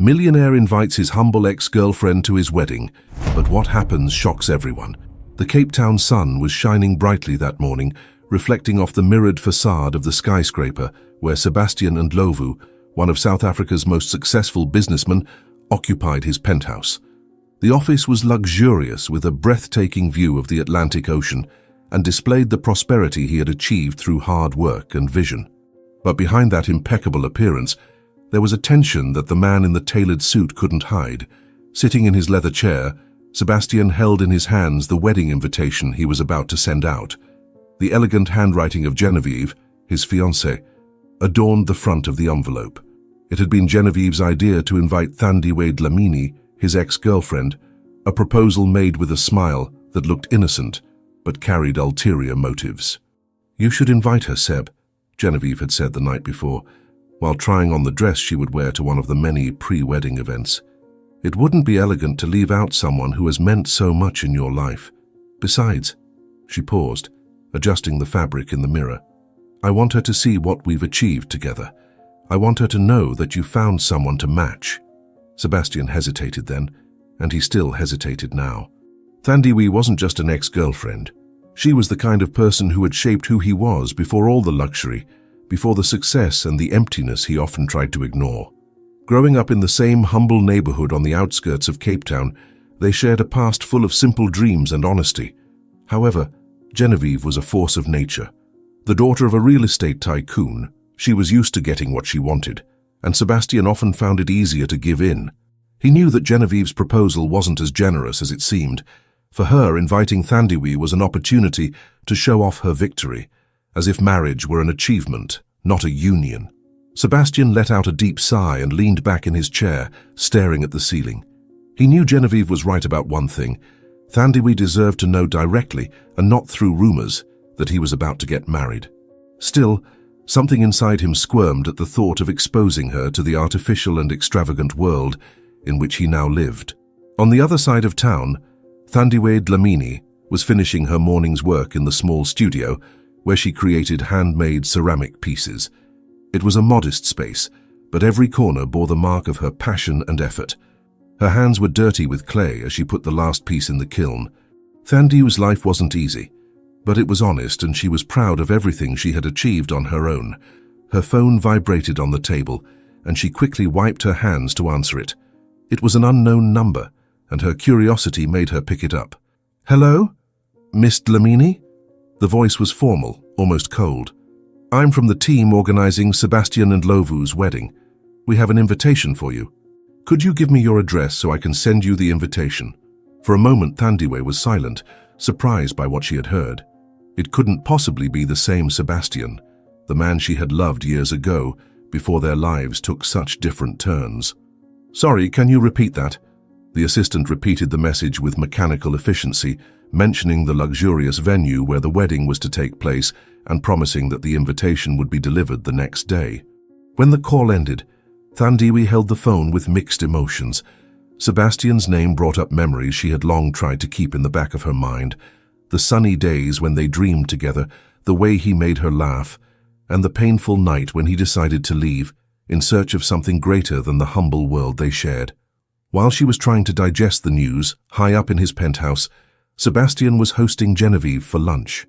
Millionaire invites his humble ex-girlfriend to his wedding, but what happens shocks everyone. The Cape Town sun was shining brightly that morning, reflecting off the mirrored facade of the skyscraper where Sebastian Ndlovu, one of South Africa's most successful businessmen, occupied his penthouse. The office was luxurious with a breathtaking view of the Atlantic Ocean and displayed the prosperity he had achieved through hard work and vision. But behind that impeccable appearance, there was a tension that the man in the tailored suit couldn't hide. Sitting in his leather chair, Sebastian held in his hands the wedding invitation he was about to send out. The elegant handwriting of Genevieve, his fiancée, adorned the front of the envelope. It had been Genevieve's idea to invite Thandiwe Dlamini, his ex-girlfriend, a proposal made with a smile that looked innocent but carried ulterior motives. "You should invite her, Seb," Genevieve had said the night before, while trying on the dress she would wear to one of the many pre-wedding events. "It wouldn't be elegant to leave out someone who has meant so much in your life. Besides," she paused, adjusting the fabric in the mirror, "I want her to see what we've achieved together. I want her to know that you found someone to match." Sebastian hesitated then, and he still hesitated now. Thandiwe wasn't just an ex-girlfriend. She was the kind of person who had shaped who he was before all the luxury, before the success and the emptiness he often tried to ignore. Growing up in the same humble neighborhood on the outskirts of Cape Town, they shared a past full of simple dreams and honesty. However, Genevieve was a force of nature. The daughter of a real estate tycoon, she was used to getting what she wanted, and Sebastian often found it easier to give in. He knew that Genevieve's proposal wasn't as generous as it seemed. For her, inviting Thandiwe was an opportunity to show off her victory, as if marriage were an achievement, not a union. Sebastian let out a deep sigh and leaned back in his chair, staring at the ceiling. He knew Genevieve was right about one thing. Thandiwe deserved to know directly, and not through rumors, that he was about to get married. Still, something inside him squirmed at the thought of exposing her to the artificial and extravagant world in which he now lived. On the other side of town, Thandiwe Dlamini was finishing her morning's work in the small studio where she created handmade ceramic pieces. It was a modest space, but every corner bore the mark of her passion and effort. Her hands were dirty with clay as she put the last piece in the kiln. Thandiwe's life wasn't easy, but it was honest, and she was proud of everything she had achieved on her own. Her phone vibrated on the table, and she quickly wiped her hands to answer it. It was an unknown number, and her curiosity made her pick it up. "Hello? Miss Dlamini?" The voice was formal, almost cold. "I'm from the team organizing Sebastian Ndlovu's wedding. We have an invitation for you. Could you give me your address so I can send you the invitation?" For a moment, Thandiwe was silent, surprised by what she had heard. It couldn't possibly be the same Sebastian, the man she had loved years ago, before their lives took such different turns. "Sorry, can you repeat that?" The assistant repeated the message with mechanical efficiency, mentioning the luxurious venue where the wedding was to take place and promising that the invitation would be delivered the next day. When the call ended, Thandiwe held the phone with mixed emotions. Sebastian's name brought up memories she had long tried to keep in the back of her mind. The sunny days when they dreamed together, the way he made her laugh, and the painful night when he decided to leave, in search of something greater than the humble world they shared. While she was trying to digest the news, high up in his penthouse, Sebastian was hosting Genevieve for lunch.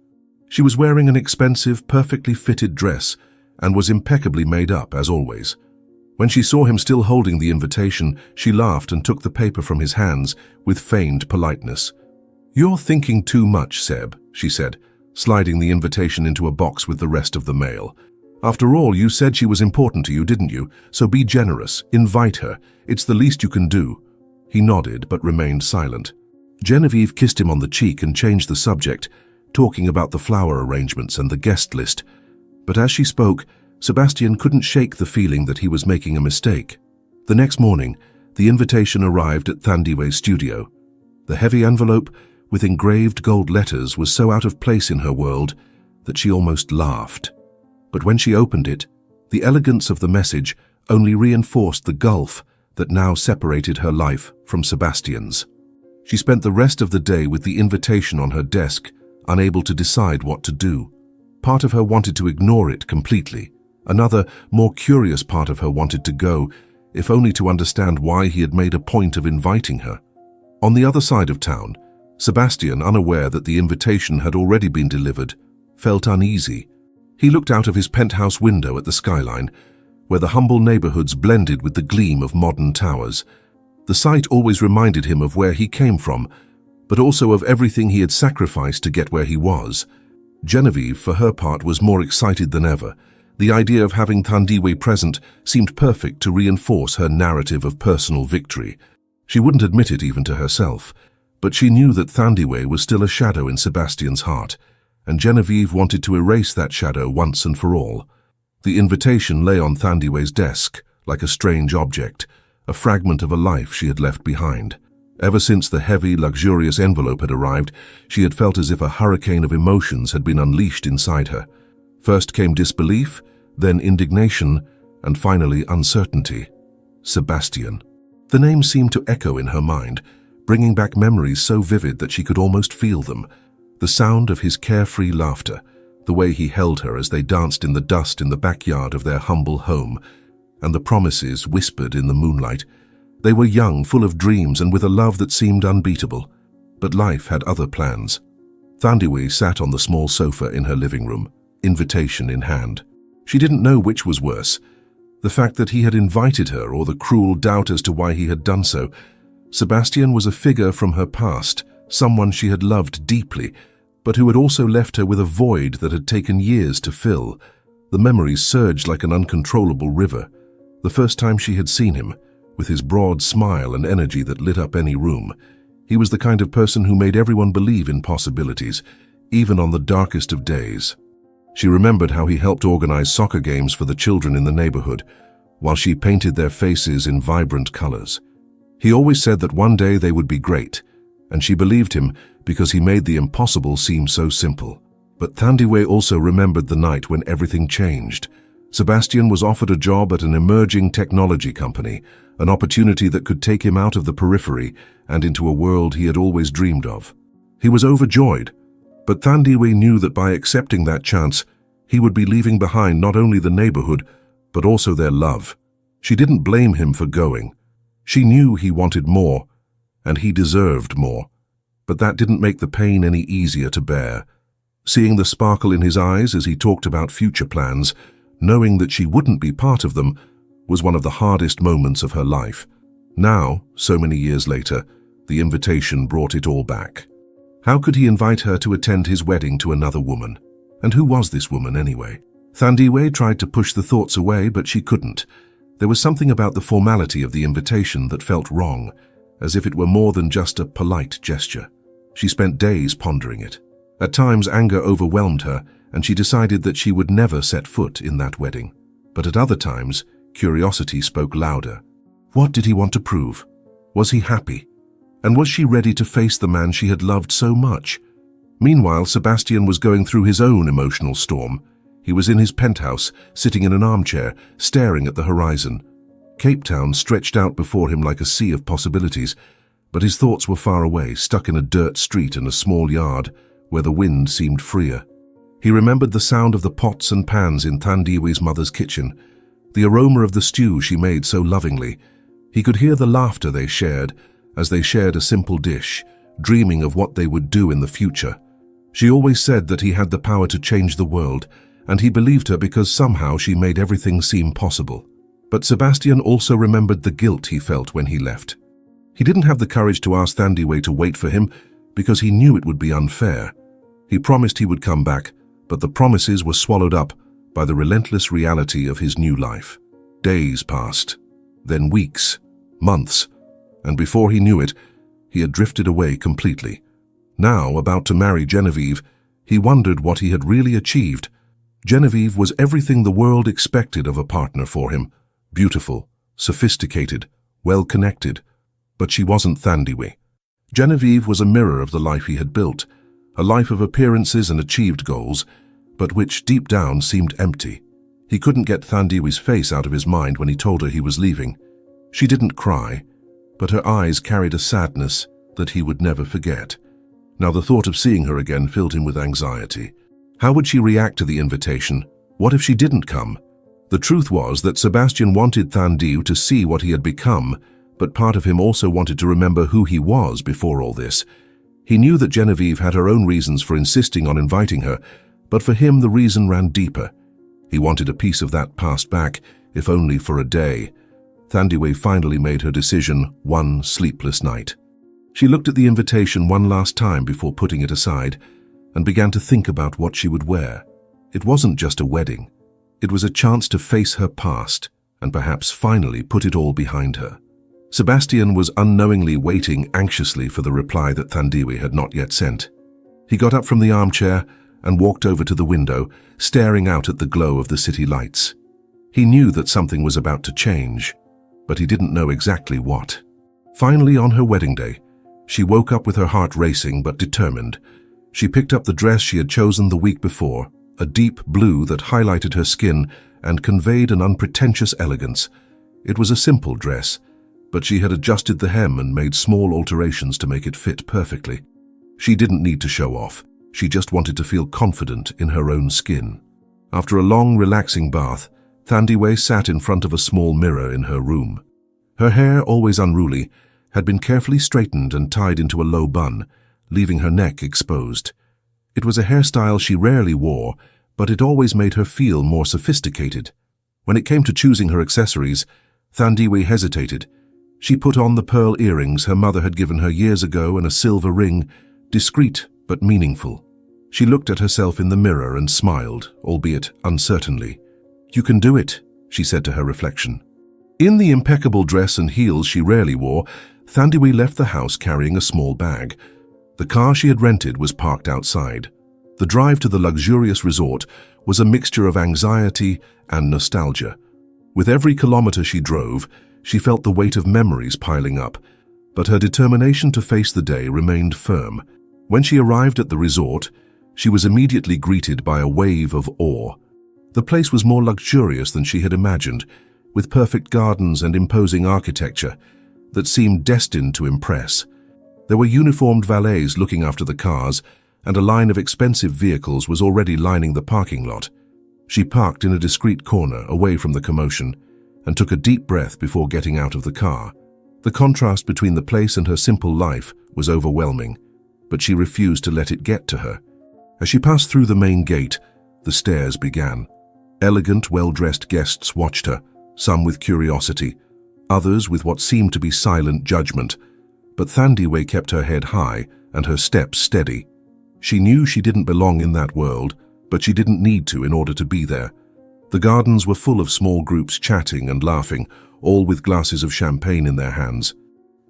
She was wearing an expensive, perfectly fitted dress and was impeccably made up, as always. When she saw him still holding the invitation, she laughed and took the paper from his hands with feigned politeness. "You're thinking too much, Seb," she said, sliding the invitation into a box with the rest of the mail. "After all, you said she was important to you, didn't you? So be generous. Invite her. It's the least you can do." He nodded but remained silent. Genevieve kissed him on the cheek and changed the subject, talking about the flower arrangements and the guest list. But as she spoke, Sebastian couldn't shake the feeling that he was making a mistake. The next morning, the invitation arrived at Thandiwe's studio. The heavy envelope, with engraved gold letters, was so out of place in her world that she almost laughed. But when she opened it, the elegance of the message only reinforced the gulf that now separated her life from Sebastian's. She spent the rest of the day with the invitation on her desk, unable to decide what to do. Part of her wanted to ignore it completely. Another, more curious part of her wanted to go, if only to understand why he had made a point of inviting her. On the other side of town, Sebastian, unaware that the invitation had already been delivered, felt uneasy. He looked out of his penthouse window at the skyline, where the humble neighborhoods blended with the gleam of modern towers. The sight always reminded him of where he came from, but also of everything he had sacrificed to get where he was. Genevieve, for her part, was more excited than ever. The idea of having Thandiwe present seemed perfect to reinforce her narrative of personal victory. She wouldn't admit it even to herself, but she knew that Thandiwe was still a shadow in Sebastian's heart, and Genevieve wanted to erase that shadow once and for all. The invitation lay on Thandiwe's desk, like a strange object, a fragment of a life she had left behind. Ever since the heavy, luxurious envelope had arrived, she had felt as if a hurricane of emotions had been unleashed inside her. First came disbelief, then indignation, and finally uncertainty. Sebastian. The name seemed to echo in her mind, bringing back memories so vivid that she could almost feel them. The sound of his carefree laughter, the way he held her as they danced in the dust in the backyard of their humble home, and the promises whispered in the moonlight. They were young, full of dreams, and with a love that seemed unbeatable. But life had other plans. Thandiwe sat on the small sofa in her living room, invitation in hand. She didn't know which was worse, the fact that he had invited her or the cruel doubt as to why he had done so. Sebastian was a figure from her past, someone she had loved deeply, but who had also left her with a void that had taken years to fill. The memories surged like an uncontrollable river. The first time she had seen him, with his broad smile and energy that lit up any room. He was the kind of person who made everyone believe in possibilities, even on the darkest of days. She remembered how he helped organize soccer games for the children in the neighborhood, while she painted their faces in vibrant colors. He always said that one day they would be great, and she believed him because he made the impossible seem so simple. But Thandiwe also remembered the night when everything changed. Sebastian was offered a job at an emerging technology company, an opportunity that could take him out of the periphery and into a world he had always dreamed of. He was overjoyed, but Thandiwe knew that by accepting that chance, he would be leaving behind not only the neighborhood, but also their love. She didn't blame him for going. She knew he wanted more, and he deserved more. But that didn't make the pain any easier to bear. Seeing the sparkle in his eyes as he talked about future plans, knowing that she wouldn't be part of them, was one of the hardest moments of her life. Now, so many years later, the invitation brought it all back. How could he invite her to attend his wedding to another woman? And who was this woman anyway? Thandiwe tried to push the thoughts away, but she couldn't. There was something about the formality of the invitation that felt wrong, as if it were more than just a polite gesture. She spent days pondering it. At times, anger overwhelmed her, and she decided that she would never set foot in that wedding. But at other times, curiosity spoke louder. What did he want to prove? Was he happy? And was she ready to face the man she had loved so much? Meanwhile, Sebastian was going through his own emotional storm. He was in his penthouse, sitting in an armchair, staring at the horizon. Cape Town stretched out before him like a sea of possibilities, but his thoughts were far away, stuck in a dirt street in a small yard where the wind seemed freer. He remembered the sound of the pots and pans in Thandiwe's mother's kitchen, the aroma of the stew she made so lovingly. He could hear the laughter they shared as they shared a simple dish, dreaming of what they would do in the future. She always said that he had the power to change the world, and he believed her because somehow she made everything seem possible. But Sebastian also remembered the guilt he felt when he left. He didn't have the courage to ask Thandiwe to wait for him because he knew it would be unfair. He promised he would come back, but the promises were swallowed up by the relentless reality of his new life. Days passed, then weeks, months, and before he knew it, he had drifted away completely. Now, about to marry Genevieve, he wondered what he had really achieved. Genevieve was everything the world expected of a partner for him. Beautiful, sophisticated, well-connected. But she wasn't Thandiwe. Genevieve was a mirror of the life he had built, a life of appearances and achieved goals, but which deep down seemed empty. He couldn't get Thandiwe's face out of his mind when he told her he was leaving. She didn't cry, but her eyes carried a sadness that he would never forget. Now the thought of seeing her again filled him with anxiety. How would she react to the invitation? What if she didn't come? The truth was that Sebastian wanted Thandiwe to see what he had become, but part of him also wanted to remember who he was before all this. He knew that Genevieve had her own reasons for insisting on inviting her, but for him the reason ran deeper. He wanted a piece of that past back, if only for a day. Thandiwe finally made her decision one sleepless night. She looked at the invitation one last time before putting it aside, and began to think about what she would wear. It wasn't just a wedding. It was a chance to face her past, and perhaps finally put it all behind her. Sebastian was unknowingly waiting anxiously for the reply that Thandiwe had not yet sent. He got up from the armchair and walked over to the window, staring out at the glow of the city lights. He knew that something was about to change, but he didn't know exactly what. Finally, on her wedding day, she woke up with her heart racing but determined. She picked up the dress she had chosen the week before, a deep blue that highlighted her skin and conveyed an unpretentious elegance. It was a simple dress, but she had adjusted the hem and made small alterations to make it fit perfectly. She didn't need to show off. She just wanted to feel confident in her own skin. After a long, relaxing bath, Thandiwe sat in front of a small mirror in her room. Her hair, always unruly, had been carefully straightened and tied into a low bun, leaving her neck exposed. It was a hairstyle she rarely wore, but it always made her feel more sophisticated. When it came to choosing her accessories, Thandiwe hesitated. She put on the pearl earrings her mother had given her years ago and a silver ring, discreet but meaningful. She looked at herself in the mirror and smiled, albeit uncertainly. "You can do it," she said to her reflection. In the impeccable dress and heels she rarely wore, Thandiwe left the house carrying a small bag. The car she had rented was parked outside. The drive to the luxurious resort was a mixture of anxiety and nostalgia. With every kilometer she drove, she felt the weight of memories piling up, but her determination to face the day remained firm. When she arrived at the resort, she was immediately greeted by a wave of awe. The place was more luxurious than she had imagined, with perfect gardens and imposing architecture that seemed destined to impress. There were uniformed valets looking after the cars, and a line of expensive vehicles was already lining the parking lot. She parked in a discreet corner, away from the commotion, and took a deep breath before getting out of the car. The contrast between the place and her simple life was overwhelming, but she refused to let it get to her. As she passed through the main gate, the stairs began. Elegant, well-dressed guests watched her, some with curiosity, others with what seemed to be silent judgment. But Thandiwe kept her head high and her steps steady. She knew she didn't belong in that world, but she didn't need to in order to be there. The gardens were full of small groups chatting and laughing, all with glasses of champagne in their hands.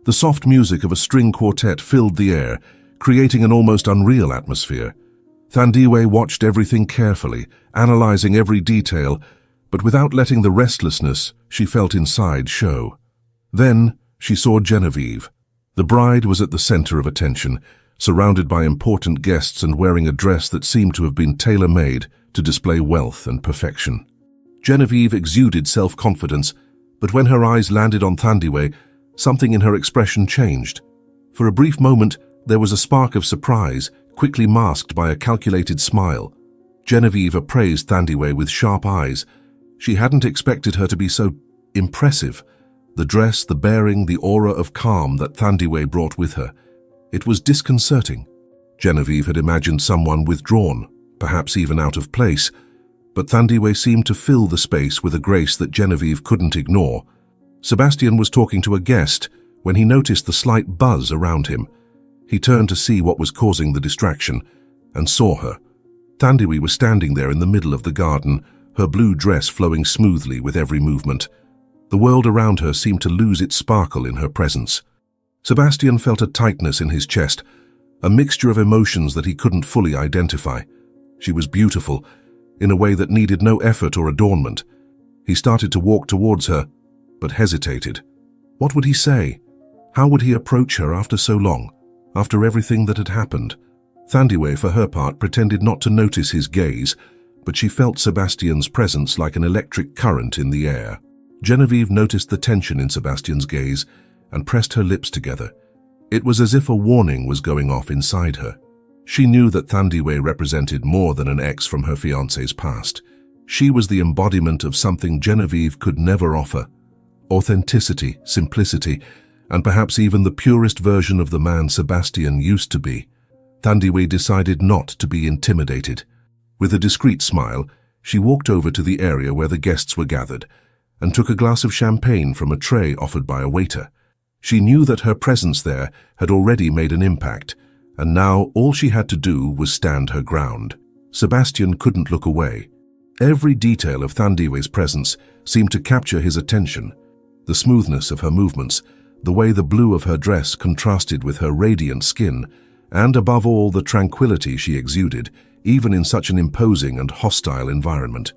The soft music of a string quartet filled the air, creating an almost unreal atmosphere. Thandiwe watched everything carefully, analyzing every detail, but without letting the restlessness she felt inside show. Then she saw Genevieve. The bride was at the center of attention, surrounded by important guests and wearing a dress that seemed to have been tailor-made to display wealth and perfection. Genevieve exuded self-confidence, but when her eyes landed on Thandiwe, something in her expression changed. For a brief moment, there was a spark of surprise, quickly masked by a calculated smile. Genevieve appraised Thandiwe with sharp eyes. She hadn't expected her to be so impressive. The dress, the bearing, the aura of calm that Thandiwe brought with her. It was disconcerting. Genevieve had imagined someone withdrawn, perhaps even out of place, but Thandiwe seemed to fill the space with a grace that Genevieve couldn't ignore. Sebastian was talking to a guest when he noticed the slight buzz around him. He turned to see what was causing the distraction and saw her. Thandiwe was standing there in the middle of the garden, her blue dress flowing smoothly with every movement. The world around her seemed to lose its sparkle in her presence. Sebastian felt a tightness in his chest, a mixture of emotions that he couldn't fully identify. She was beautiful, in a way that needed no effort or adornment. He started to walk towards her, but hesitated. What would he say? How would he approach her after so long, after everything that had happened? Thandiwe, for her part, pretended not to notice his gaze, but she felt Sebastian's presence like an electric current in the air. Genevieve noticed the tension in Sebastian's gaze and pressed her lips together. It was as if a warning was going off inside her. She knew that Thandiwe represented more than an ex from her fiancé's past. She was the embodiment of something Genevieve could never offer: authenticity, simplicity, and perhaps even the purest version of the man Sebastian used to be. Thandiwe decided not to be intimidated. With a discreet smile, she walked over to the area where the guests were gathered and took a glass of champagne from a tray offered by a waiter. She knew that her presence there had already made an impact, and now all she had to do was stand her ground. Sebastian couldn't look away. Every detail of Thandiwe's presence seemed to capture his attention: the smoothness of her movements, the way the blue of her dress contrasted with her radiant skin, and above all, the tranquility she exuded, even in such an imposing and hostile environment.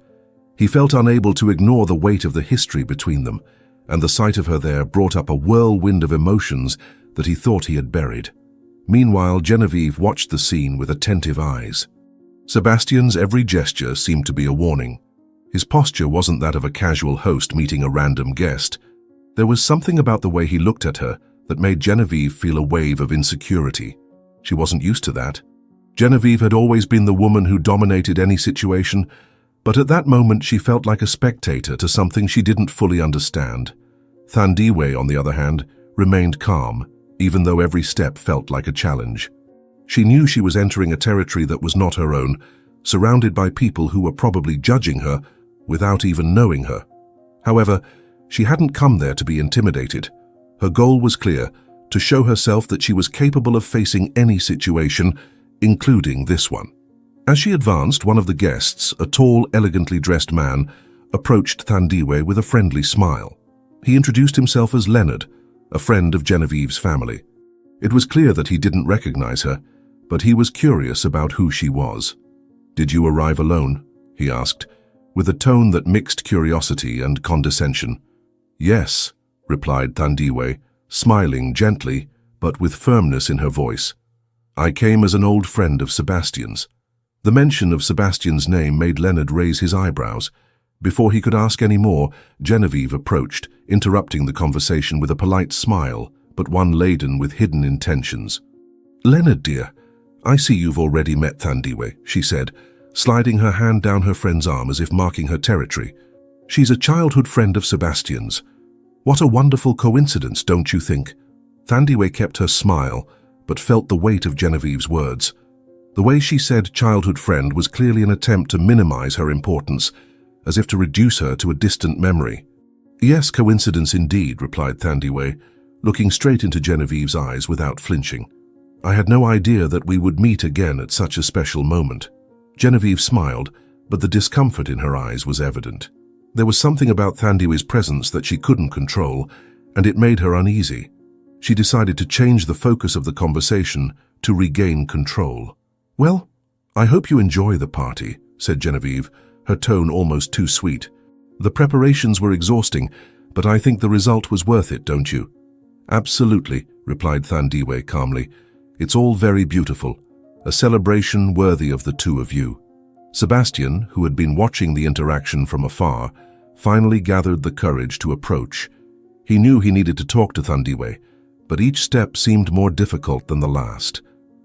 He felt unable to ignore the weight of the history between them, and the sight of her there brought up a whirlwind of emotions that he thought he had buried. Meanwhile, Genevieve watched the scene with attentive eyes. Sebastian's every gesture seemed to be a warning. His posture wasn't that of a casual host meeting a random guest. There was something about the way he looked at her that made Genevieve feel a wave of insecurity. She wasn't used to that. Genevieve had always been the woman who dominated any situation, but at that moment she felt like a spectator to something she didn't fully understand. Thandiwe, on the other hand, remained calm, even though every step felt like a challenge. She knew she was entering a territory that was not her own, surrounded by people who were probably judging her without even knowing her. However, she hadn't come there to be intimidated. Her goal was clear: to show herself that she was capable of facing any situation, including this one. As she advanced, one of the guests, a tall, elegantly dressed man, approached Thandiwe with a friendly smile. He introduced himself as Leonard, a friend of Genevieve's family. It was clear that he didn't recognize her, but he was curious about who she was. "Did you arrive alone?" he asked, with a tone that mixed curiosity and condescension. "Yes," replied Thandiwe, smiling gently, but with firmness in her voice. "I came as an old friend of Sebastian's." The mention of Sebastian's name made Leonard raise his eyebrows. Before he could ask any more, Genevieve approached, interrupting the conversation with a polite smile, but one laden with hidden intentions. "Leonard, dear, I see you've already met Thandiwe," she said, sliding her hand down her friend's arm as if marking her territory. "She's a childhood friend of Sebastian's. What a wonderful coincidence, don't you think?" Thandiwe kept her smile, but felt the weight of Genevieve's words. The way she said childhood friend was clearly an attempt to minimize her importance, as if to reduce her to a distant memory. "Yes, coincidence indeed," replied Thandiwe, looking straight into Genevieve's eyes without flinching. "I had no idea that we would meet again at such a special moment." Genevieve smiled, but the discomfort in her eyes was evident. There was something about Thandiwe's presence that she couldn't control, and it made her uneasy. She decided to change the focus of the conversation to regain control. "Well, I hope you enjoy the party," said Genevieve, her tone almost too sweet. "The preparations were exhausting, but I think the result was worth it, don't you?" "Absolutely," replied Thandiwe calmly. "It's all very beautiful. A celebration worthy of the two of you." Sebastian, who had been watching the interaction from afar, finally gathered the courage to approach. He knew he needed to talk to Thandiwe, but each step seemed more difficult than the last.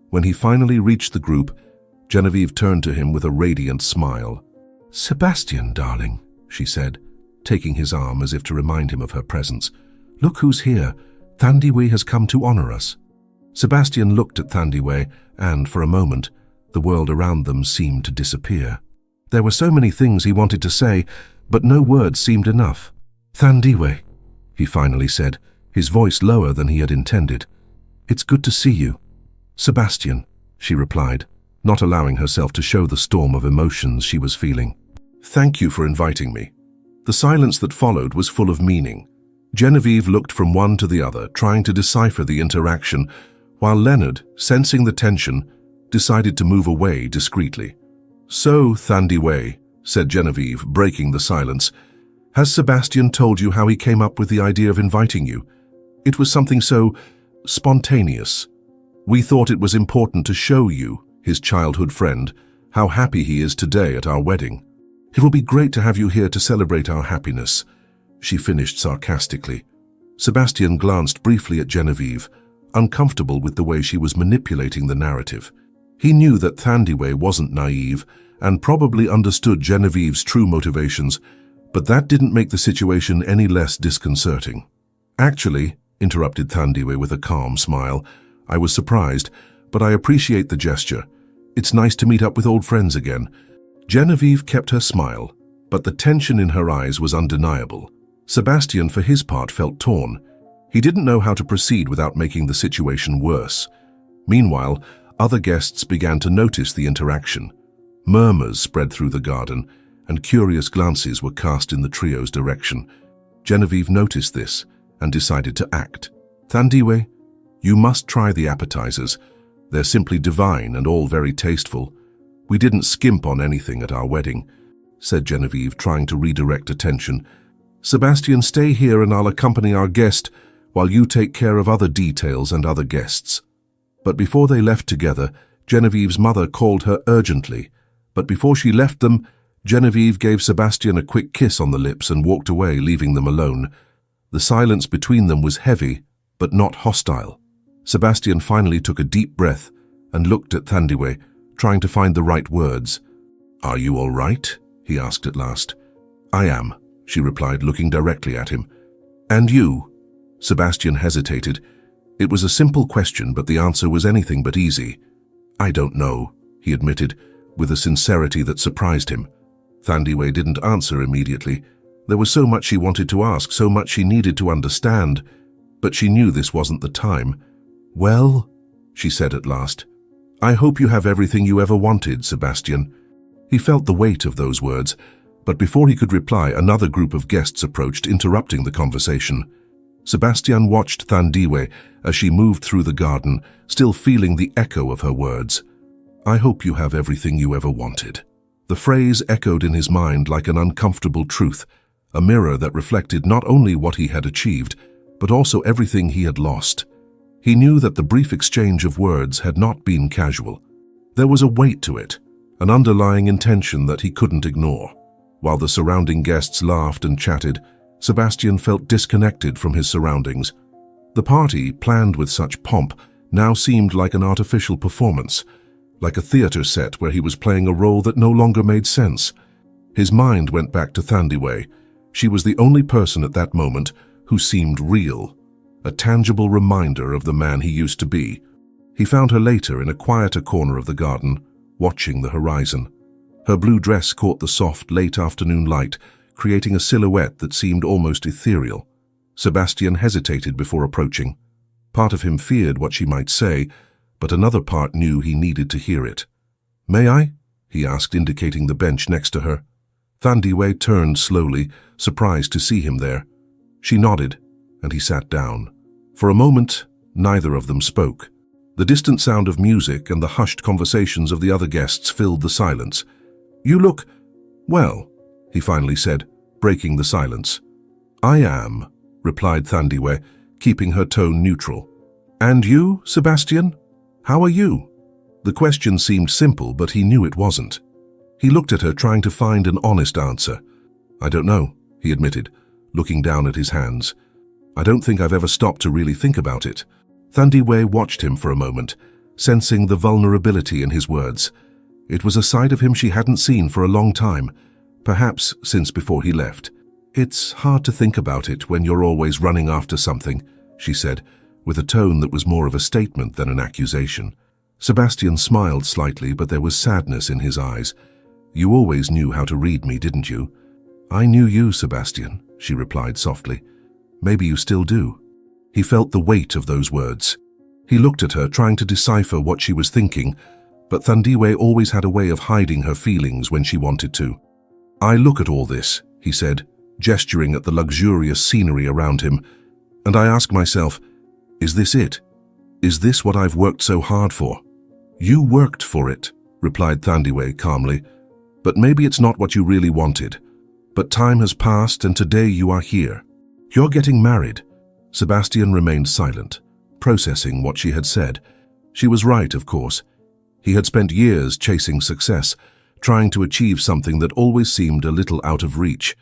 When he finally reached the group, Genevieve turned to him with a radiant smile. "Sebastian, darling," she said, taking his arm as if to remind him of her presence. "Look who's here. Thandiwe has come to honor us." Sebastian looked at Thandiwe, and for a moment, the world around them seemed to disappear. There were so many things he wanted to say, but no words seemed enough. "Thandiwe," he finally said, his voice lower than he had intended. "It's good to see you." "Sebastian," she replied, not allowing herself to show the storm of emotions she was feeling. "Thank you for inviting me." The silence that followed was full of meaning. Genevieve looked from one to the other, trying to decipher the interaction, while Leonard, sensing the tension, decided to move away discreetly. "So, Thandiwe," said Genevieve, breaking the silence, "has Sebastian told you how he came up with the idea of inviting you? It was something so spontaneous. We thought it was important to show you, his childhood friend, how happy he is today at our wedding. It will be great to have you here to celebrate our happiness," she finished sarcastically. Sebastian glanced briefly at Genevieve, uncomfortable with the way she was manipulating the narrative. He knew that Thandiwe wasn't naive, and probably understood Genevieve's true motivations, but that didn't make the situation any less disconcerting. "Actually," interrupted Thandiwe with a calm smile, "I was surprised, but I appreciate the gesture. It's nice to meet up with old friends again." Genevieve kept her smile, but the tension in her eyes was undeniable. Sebastian, for his part, felt torn. He didn't know how to proceed without making the situation worse. Meanwhile, other guests began to notice the interaction. Murmurs spread through the garden, and curious glances were cast in the trio's direction. Genevieve noticed this and decided to act. "Thandiwe, you must try the appetizers. They're simply divine and all very tasteful. We didn't skimp on anything at our wedding," said Genevieve, trying to redirect attention. "Sebastian, stay here and I'll accompany our guest while you take care of other details and other guests." But before they left together, Genevieve's mother called her urgently. But before she left them, Genevieve gave Sebastian a quick kiss on the lips and walked away, leaving them alone. The silence between them was heavy, but not hostile. Sebastian finally took a deep breath and looked at Thandiwe, trying to find the right words. "Are you all right?" he asked at last. "I am," she replied, looking directly at him. "And you?" Sebastian hesitated. It was a simple question, but the answer was anything but easy. "I don't know," he admitted, with a sincerity that surprised him. Thandiwe didn't answer immediately. There was so much she wanted to ask, so much she needed to understand, but she knew this wasn't the time. "Well," she said at last, "I hope you have everything you ever wanted, Sebastian." He felt the weight of those words, but before he could reply, another group of guests approached, interrupting the conversation. Sebastian watched Thandiwe as she moved through the garden, still feeling the echo of her words. "I hope you have everything you ever wanted." The phrase echoed in his mind like an uncomfortable truth, a mirror that reflected not only what he had achieved, but also everything he had lost. He knew that the brief exchange of words had not been casual. There was a weight to it, an underlying intention that he couldn't ignore. While the surrounding guests laughed and chatted, Sebastian felt disconnected from his surroundings. The party, planned with such pomp, now seemed like an artificial performance, like a theater set where he was playing a role that no longer made sense. His mind went back to Thandiwe. She was the only person at that moment who seemed real, a tangible reminder of the man he used to be. He found her later in a quieter corner of the garden, watching the horizon. Her blue dress caught the soft, late afternoon light, creating a silhouette that seemed almost ethereal. Sebastian hesitated before approaching. Part of him feared what she might say, but another part knew he needed to hear it. "May I?" he asked, indicating the bench next to her. Thandiwe turned slowly, surprised to see him there. She nodded, and he sat down. For a moment, neither of them spoke. The distant sound of music and the hushed conversations of the other guests filled the silence. "You look well," he finally said, breaking the silence. "I am," replied Thandiwe, keeping her tone neutral. "And you, Sebastian? How are you?" The question seemed simple, but he knew it wasn't. He looked at her, trying to find an honest answer. "I don't know," he admitted, looking down at his hands. "I don't think I've ever stopped to really think about it." Thandiwe watched him for a moment, sensing the vulnerability in his words. It was a side of him she hadn't seen for a long time, perhaps since before he left. "It's hard to think about it when you're always running after something," she said, with a tone that was more of a statement than an accusation. Sebastian smiled slightly, but there was sadness in his eyes. "You always knew how to read me, didn't you?" "I knew you, Sebastian," she replied softly. "Maybe you still do." He felt the weight of those words. He looked at her, trying to decipher what she was thinking, but Thandiwe always had a way of hiding her feelings when she wanted to. "I look at all this," he said, gesturing at the luxurious scenery around him, "and I ask myself, is this it? Is this what I've worked so hard for?" "You worked for it," replied Thandiwe calmly, "but maybe it's not what you really wanted. But time has passed and today you are here. You're getting married." Sebastian remained silent, processing what she had said. She was right, of course. He had spent years chasing success, trying to achieve something that always seemed a little out of reach.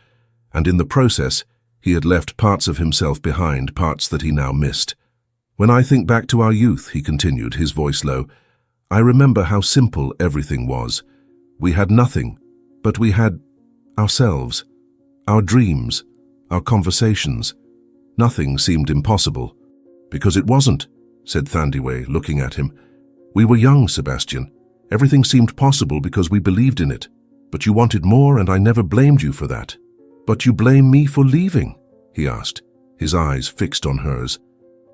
And in the process, he had left parts of himself behind, parts that he now missed. "When I think back to our youth," he continued, his voice low, "I remember how simple everything was. We had nothing, but we had ourselves, our dreams, our conversations. Nothing seemed impossible. Because it wasn't, said Thandiwe, looking at him. We were young, Sebastian. Everything seemed possible because we believed in it. But you wanted more, and I never blamed you for that. But you blame me for leaving? He asked, his eyes fixed on hers.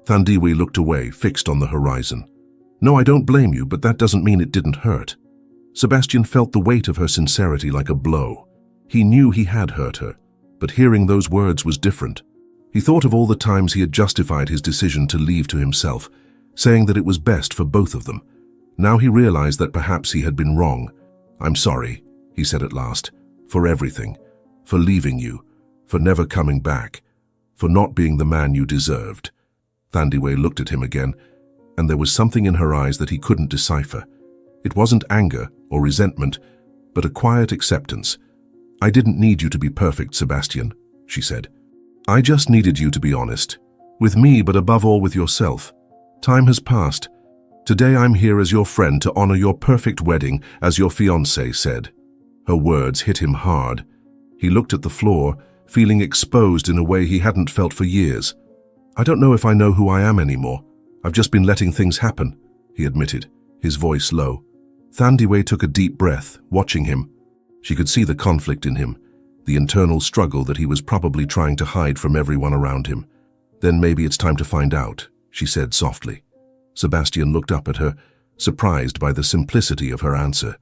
Thandiwe looked away, fixed on the horizon. No, I don't blame you, but that doesn't mean it didn't hurt. Sebastian felt the weight of her sincerity like a blow. He knew he had hurt her, but hearing those words was different. He thought of all the times he had justified his decision to leave to himself, saying that it was best for both of them. Now he realized that perhaps he had been wrong. I'm sorry, he said at last, for everything, for leaving you, for never coming back, for not being the man you deserved. Thandiwe looked at him again, and there was something in her eyes that he couldn't decipher. It wasn't anger or resentment, but a quiet acceptance. I didn't need you to be perfect, Sebastian, she said. I just needed you to be honest, with me but above all with yourself. Time has passed. Today I'm here as your friend to honor your perfect wedding, as your fiancé said. Her words hit him hard. He looked at the floor, feeling exposed in a way he hadn't felt for years. I don't know if I know who I am anymore. I've just been letting things happen, he admitted, his voice low. Thandiwe took a deep breath, watching him. She could see the conflict in him, the internal struggle that he was probably trying to hide from everyone around him. Then maybe it's time to find out, she said softly. Sebastian looked up at her, surprised by the simplicity of her answer.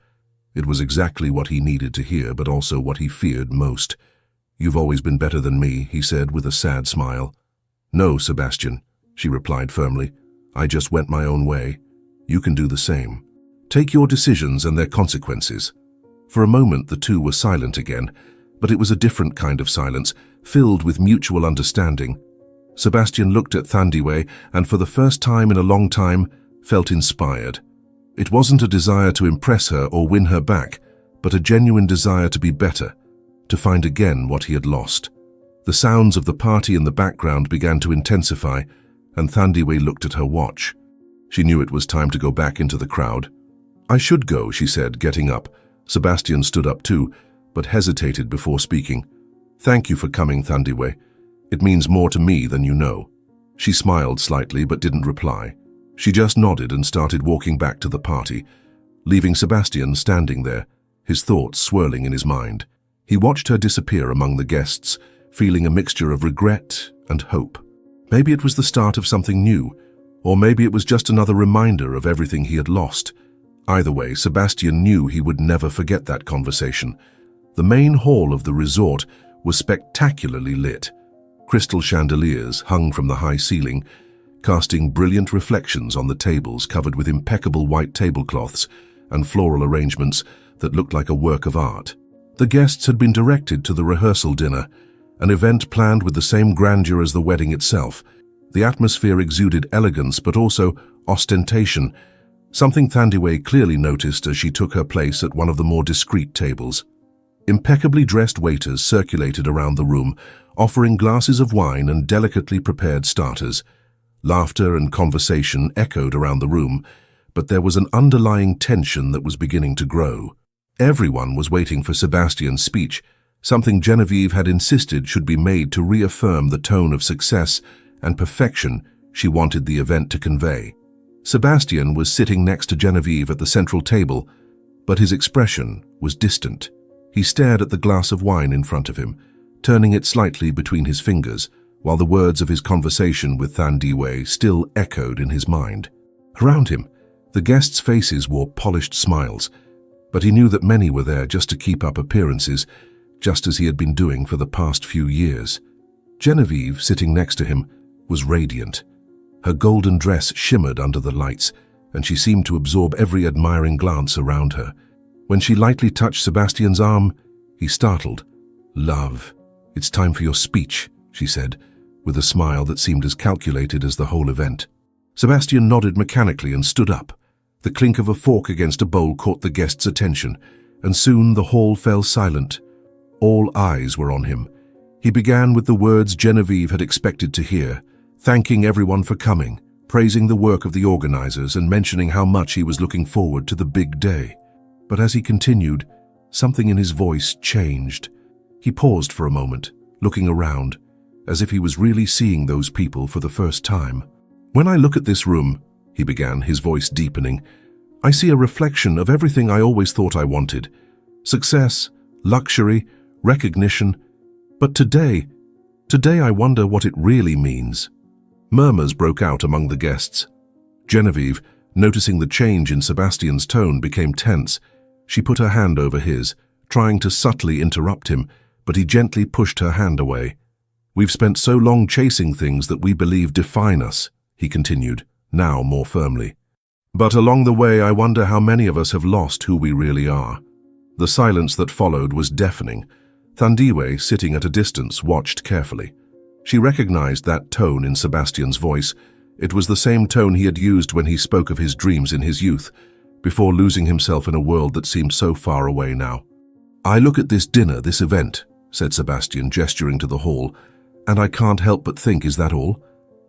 It was exactly what he needed to hear, but also what he feared most. You've always been better than me, he said with a sad smile. No, Sebastian, she replied firmly. I just went my own way. You can do the same. Take your decisions and their consequences. For a moment the two were silent again, but it was a different kind of silence, filled with mutual understanding. Sebastian looked at Thandiwe and for the first time in a long time felt inspired. It wasn't a desire to impress her or win her back, but a genuine desire to be better, to find again what he had lost. The sounds of the party in the background began to intensify, and Thandiwe looked at her watch. She knew it was time to go back into the crowd. I should go, she said, getting up. Sebastian stood up too, but hesitated before speaking. Thank you for coming, Thandiwe. It means more to me than you know. She smiled slightly but didn't reply. She just nodded and started walking back to the party, leaving Sebastian standing there, his thoughts swirling in his mind. He watched her disappear among the guests, feeling a mixture of regret and hope. Maybe it was the start of something new, or maybe it was just another reminder of everything he had lost. Either way, Sebastian knew he would never forget that conversation. The main hall of the resort was spectacularly lit. Crystal chandeliers hung from the high ceiling, casting brilliant reflections on the tables covered with impeccable white tablecloths and floral arrangements that looked like a work of art. The guests had been directed to the rehearsal dinner, an event planned with the same grandeur as the wedding itself. The atmosphere exuded elegance but also ostentation, something Thandiwe clearly noticed as she took her place at one of the more discreet tables. Impeccably dressed waiters circulated around the room, offering glasses of wine and delicately prepared starters. Laughter and conversation echoed around the room, but there was an underlying tension that was beginning to grow. Everyone was waiting for Sebastian's speech, something Genevieve had insisted should be made to reaffirm the tone of success and perfection she wanted the event to convey. Sebastian was sitting next to Genevieve at the central table, but his expression was distant. He stared at the glass of wine in front of him, turning it slightly between his fingers, while the words of his conversation with Thandiwe still echoed in his mind. Around him, the guests' faces wore polished smiles, but he knew that many were there just to keep up appearances, just as he had been doing for the past few years. Genevieve, sitting next to him, was radiant. Her golden dress shimmered under the lights, and she seemed to absorb every admiring glance around her. When she lightly touched Sebastian's arm, he startled. "Love, it's time for your speech," she said, with a smile that seemed as calculated as the whole event. Sebastian nodded mechanically and stood up. The clink of a fork against a bowl caught the guests' attention, and soon the hall fell silent. All eyes were on him. He began with the words Genevieve had expected to hear, thanking everyone for coming, praising the work of the organizers and mentioning how much he was looking forward to the big day. But as he continued, Something in his voice changed. He paused for a moment, looking around, as if he was really seeing those people for the first time. "When I look at this room," he began, his voice deepening, "I see a reflection of everything I always thought I wanted. Success, luxury, recognition. But today I wonder what it really means." Murmurs broke out among the guests. Genevieve, noticing the change in Sebastian's tone, became tense. She put her hand over his, trying to subtly interrupt him, but he gently pushed her hand away. "We've spent so long chasing things that we believe define us," he continued, now more firmly. "But along the way, I wonder how many of us have lost who we really are." The silence that followed was deafening. Thandiwe, sitting at a distance, watched carefully. She recognized that tone in Sebastian's voice. It was the same tone he had used when he spoke of his dreams in his youth, before losing himself in a world that seemed so far away now. "I look at this dinner, this event," said Sebastian, gesturing to the hall, "and I can't help but think, is that all?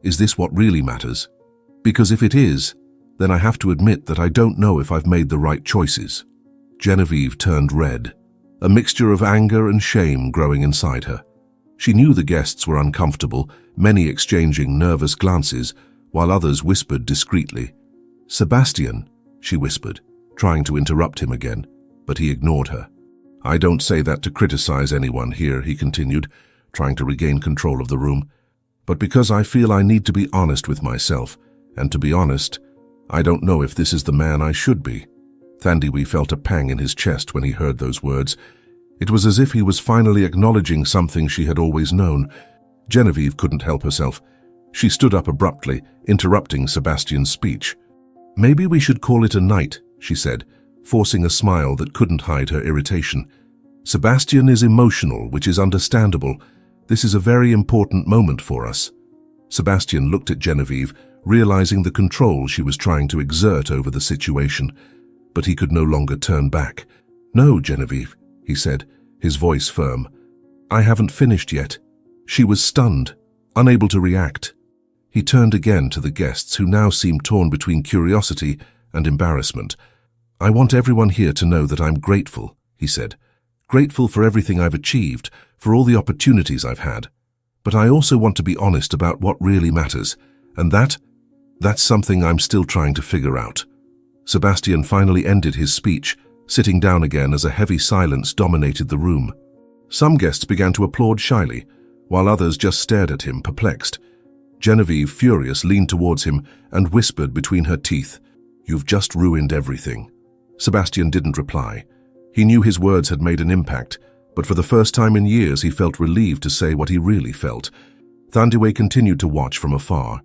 Is this what really matters? Because if it is, then I have to admit that I don't know if I've made the right choices." Genevieve turned red, a mixture of anger and shame growing inside her. She knew the guests were uncomfortable, many exchanging nervous glances, while others whispered discreetly. "Sebastian," she whispered, trying to interrupt him again, but he ignored her. "I don't say that to criticize anyone here," he continued, trying to regain control of the room, "but because I feel I need to be honest with myself, and to be honest, I don't know if this is the man I should be." Thandiwe felt a pang in his chest when he heard those words. It was as if he was finally acknowledging something she had always known. Genevieve couldn't help herself. She stood up abruptly, interrupting Sebastian's speech. "Maybe we should call it a night," she said, forcing a smile that couldn't hide her irritation. "Sebastian is emotional, which is understandable. This is a very important moment for us." Sebastian looked at Genevieve, realizing the control she was trying to exert over the situation. But he could no longer turn back. "No, Genevieve," he said, his voice firm. "I haven't finished yet." She was stunned, unable to react. He turned again to the guests, who now seemed torn between curiosity and embarrassment. "I want everyone here to know that I'm grateful," he said. "Grateful for everything I've achieved, for all the opportunities I've had. But I also want to be honest about what really matters, and that's something I'm still trying to figure out." Sebastian finally ended his speech, sitting down again as a heavy silence dominated the room. Some guests began to applaud shyly, while others just stared at him, perplexed. Genevieve, furious, leaned towards him and whispered between her teeth, "You've just ruined everything." Sebastian didn't reply. He knew his words had made an impact, but for the first time in years he felt relieved to say what he really felt. Thandiwe continued to watch from afar.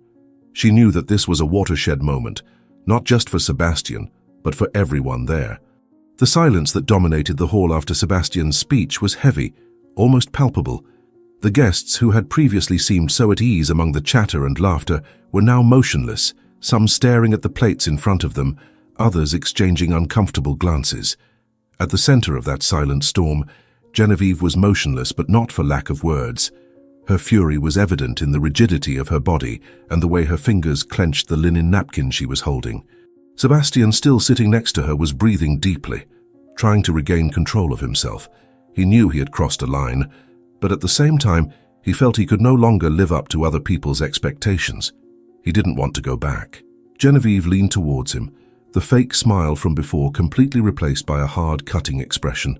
She knew that this was a watershed moment, not just for Sebastian, but for everyone there. The silence that dominated the hall after Sebastian's speech was heavy, almost palpable. The guests, who had previously seemed so at ease among the chatter and laughter, were now motionless, some staring at the plates in front of them, others exchanging uncomfortable glances. At the center of that silent storm, Genevieve was motionless, but not for lack of words. Her fury was evident in the rigidity of her body and the way her fingers clenched the linen napkin she was holding. Sebastian, still sitting next to her, was breathing deeply, trying to regain control of himself. He knew he had crossed a line, but at the same time, he felt he could no longer live up to other people's expectations. He didn't want to go back. Genevieve leaned towards him, the fake smile from before completely replaced by a hard, cutting expression.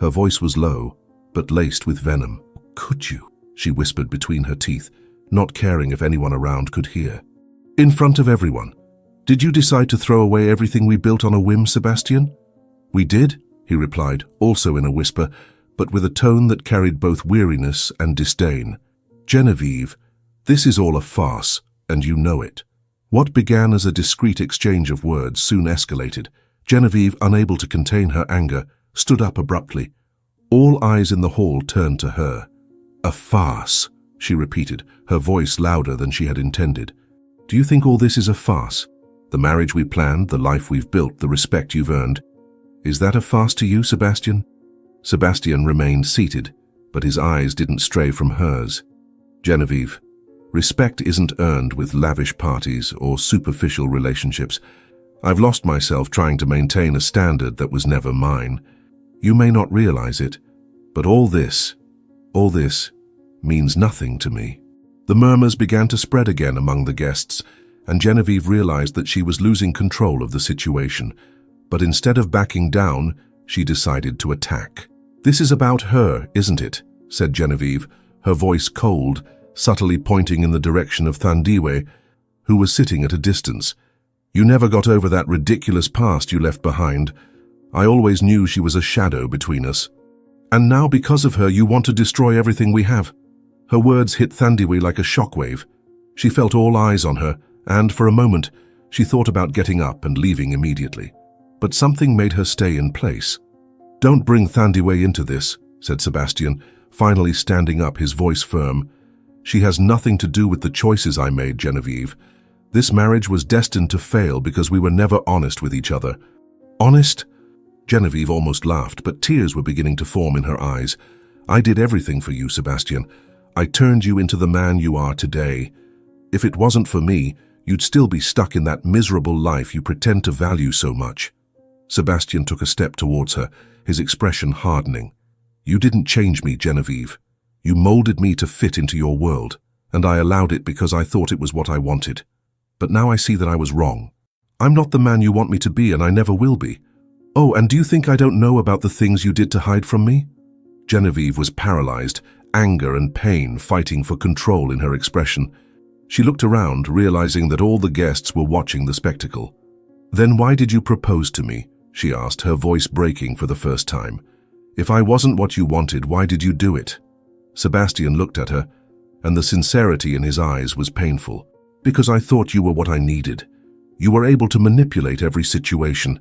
Her voice was low, but laced with venom. "Could you?" she whispered between her teeth, not caring if anyone around could hear. "In front of everyone. Did you decide to throw away everything we built on a whim, Sebastian?" "We did," he replied, also in a whisper, but with a tone that carried both weariness and disdain. "Genevieve, this is all a farce, and you know it." What began as a discreet exchange of words soon escalated. Genevieve, unable to contain her anger, stood up abruptly. All eyes in the hall turned to her. "A farce," she repeated, her voice louder than she had intended. "Do you think all this is a farce? The marriage we planned, the life we've built, the respect you've earned. Is that a farce to you, Sebastian?" Sebastian remained seated, but his eyes didn't stray from hers. "Genevieve, respect isn't earned with lavish parties or superficial relationships. I've lost myself trying to maintain a standard that was never mine. You may not realize it, but all this means nothing to me." The murmurs began to spread again among the guests, and Genevieve realized that she was losing control of the situation. But instead of backing down, she decided to attack. "This is about her, isn't it?" said Genevieve, her voice cold, subtly pointing in the direction of Thandiwe, who was sitting at a distance. "You never got over that ridiculous past you left behind. I always knew she was a shadow between us. And now because of her you want to destroy everything we have." Her words hit Thandiwe like a shockwave. She felt all eyes on her, and for a moment, she thought about getting up and leaving immediately. But something made her stay in place. "Don't bring Thandiwe into this," said Sebastian, finally standing up, his voice firm. "She has nothing to do with the choices I made, Genevieve. This marriage was destined to fail because we were never honest with each other." "Honest?" Genevieve almost laughed, but tears were beginning to form in her eyes. "I did everything for you, Sebastian. I turned you into the man you are today. If it wasn't for me, you'd still be stuck in that miserable life you pretend to value so much." Sebastian took a step towards her, his expression hardening. "You didn't change me, Genevieve. You molded me to fit into your world, and I allowed it because I thought it was what I wanted. But now I see that I was wrong. I'm not the man you want me to be, and I never will be. Oh, and do you think I don't know about the things you did to hide from me?" Genevieve was paralyzed, anger and pain fighting for control in her expression. She looked around, realizing that all the guests were watching the spectacle. "Then why did you propose to me?" she asked, her voice breaking for the first time. "If I wasn't what you wanted, why did you do it?" Sebastian looked at her, and the sincerity in his eyes was painful. "Because I thought you were what I needed. You were able to manipulate every situation,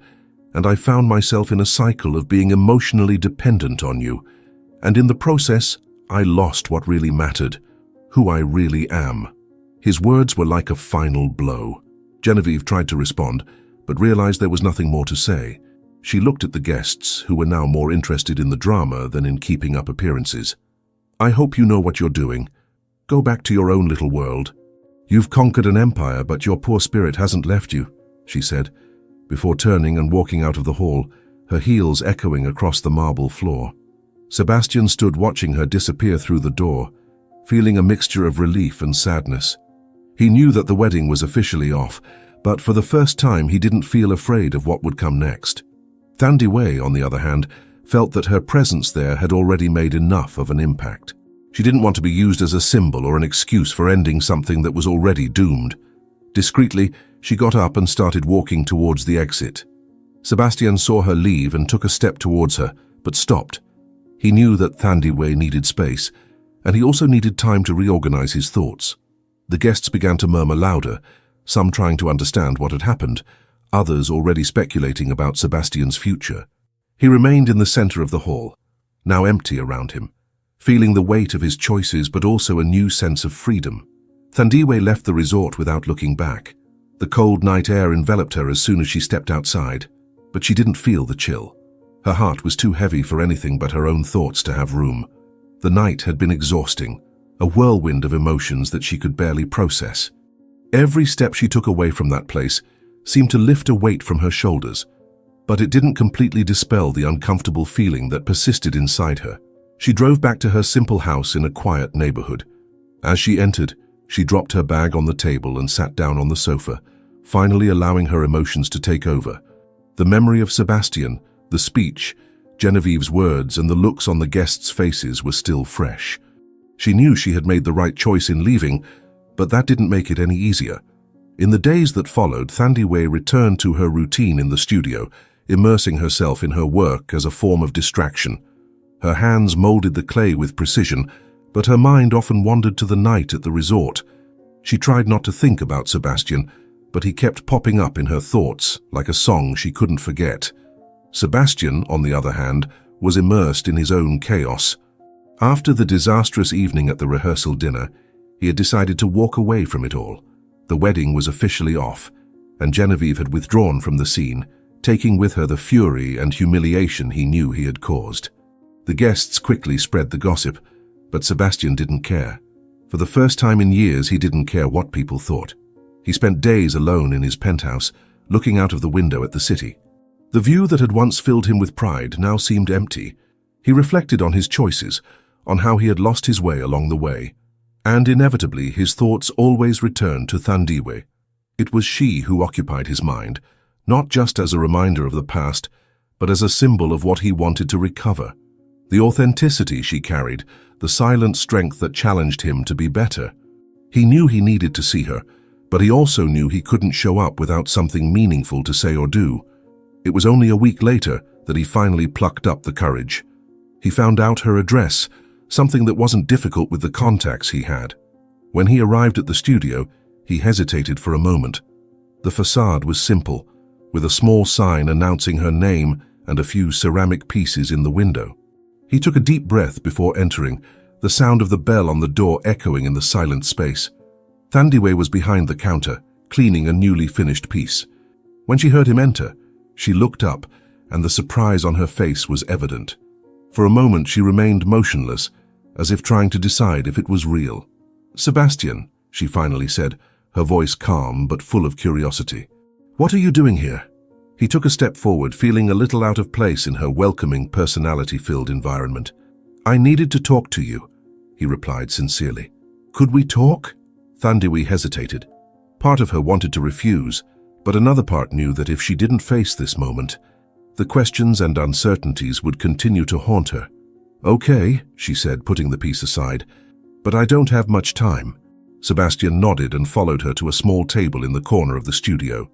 and I found myself in a cycle of being emotionally dependent on you. And in the process, I lost what really mattered, who I really am." His words were like a final blow. Genevieve tried to respond, but realized there was nothing more to say. She looked at the guests, who were now more interested in the drama than in keeping up appearances. "I hope you know what you're doing. Go back to your own little world. You've conquered an empire, but your poor spirit hasn't left you," she said, before turning and walking out of the hall, her heels echoing across the marble floor. Sebastian stood watching her disappear through the door, feeling a mixture of relief and sadness. He knew that the wedding was officially off, but for the first time he didn't feel afraid of what would come next. Thandiwe, on the other hand, felt that her presence there had already made enough of an impact. She didn't want to be used as a symbol or an excuse for ending something that was already doomed. Discreetly, she got up and started walking towards the exit. Sebastian saw her leave and took a step towards her, but stopped. He knew that Thandiwe needed space, and he also needed time to reorganize his thoughts. The guests began to murmur louder, some trying to understand what had happened, others already speculating about Sebastian's future. He remained in the center of the hall, now empty around him, feeling the weight of his choices but also a new sense of freedom. Thandiwe left the resort without looking back. The cold night air enveloped her as soon as she stepped outside, but she didn't feel the chill. Her heart was too heavy for anything but her own thoughts to have room. The night had been exhausting, a whirlwind of emotions that she could barely process. Every step she took away from that place seemed to lift a weight from her shoulders, but it didn't completely dispel the uncomfortable feeling that persisted inside her. She drove back to her simple house in a quiet neighborhood. As she entered, she dropped her bag on the table and sat down on the sofa, finally allowing her emotions to take over. The memory of Sebastian, the speech, Genevieve's words, and the looks on the guests' faces were still fresh. She knew she had made the right choice in leaving, but that didn't make it any easier. In the days that followed, Thandiwe returned to her routine in the studio, immersing herself in her work as a form of distraction. Her hands molded the clay with precision, but her mind often wandered to the night at the resort. She tried not to think about Sebastian, but he kept popping up in her thoughts like a song she couldn't forget. Sebastian, on the other hand, was immersed in his own chaos. After the disastrous evening at the rehearsal dinner, he had decided to walk away from it all. The wedding was officially off, and Genevieve had withdrawn from the scene, taking with her the fury and humiliation he knew he had caused. The guests quickly spread the gossip, but Sebastian didn't care. For the first time in years, he didn't care what people thought. He spent days alone in his penthouse, looking out of the window at the city. The view that had once filled him with pride now seemed empty. He reflected on his choices, on how he had lost his way along the way. And inevitably, his thoughts always returned to Thandiwe. It was she who occupied his mind, not just as a reminder of the past, but as a symbol of what he wanted to recover. The authenticity she carried, the silent strength that challenged him to be better. He knew he needed to see her, but he also knew he couldn't show up without something meaningful to say or do. It was only a week later that he finally plucked up the courage. He found out her address, something that wasn't difficult with the contacts he had. When he arrived at the studio, he hesitated for a moment. The facade was simple, with a small sign announcing her name and a few ceramic pieces in the window. He took a deep breath before entering, the sound of the bell on the door echoing in the silent space. Thandiwe was behind the counter, cleaning a newly finished piece. When she heard him enter, she looked up, and the surprise on her face was evident. For a moment she remained motionless, as if trying to decide if it was real. "Sebastian," she finally said, her voice calm but full of curiosity. "What are you doing here?" He took a step forward, feeling a little out of place in her welcoming, personality-filled environment. "I needed to talk to you," he replied sincerely. "Could we talk?" Thandiwe hesitated. Part of her wanted to refuse, but another part knew that if she didn't face this moment, the questions and uncertainties would continue to haunt her. "Okay," she said, putting the piece aside, "but I don't have much time." Sebastian nodded and followed her to a small table in the corner of the studio.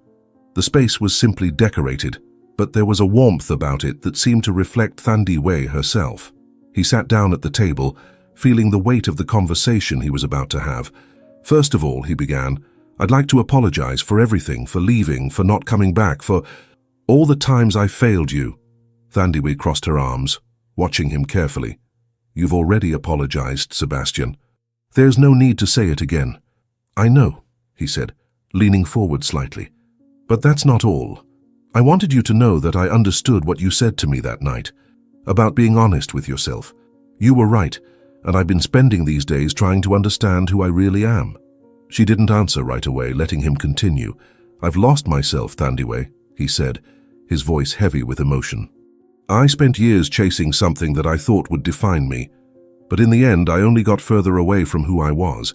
The space was simply decorated, but there was a warmth about it that seemed to reflect Thandiwe herself. He sat down at the table, feeling the weight of the conversation he was about to have. "First of all," he began, "I'd like to apologize for everything, for leaving, for not coming back, for all the times I failed you." Thandiwe crossed her arms, watching him carefully. "You've already apologized, Sebastian. There's no need to say it again." "I know," he said, leaning forward slightly. "But that's not all. I wanted you to know that I understood what you said to me that night, about being honest with yourself. You were right, and I've been spending these days trying to understand who I really am." She didn't answer right away, letting him continue. "I've lost myself, Thandiwe," he said, his voice heavy with emotion. "I spent years chasing something that I thought would define me, but in the end I only got further away from who I was.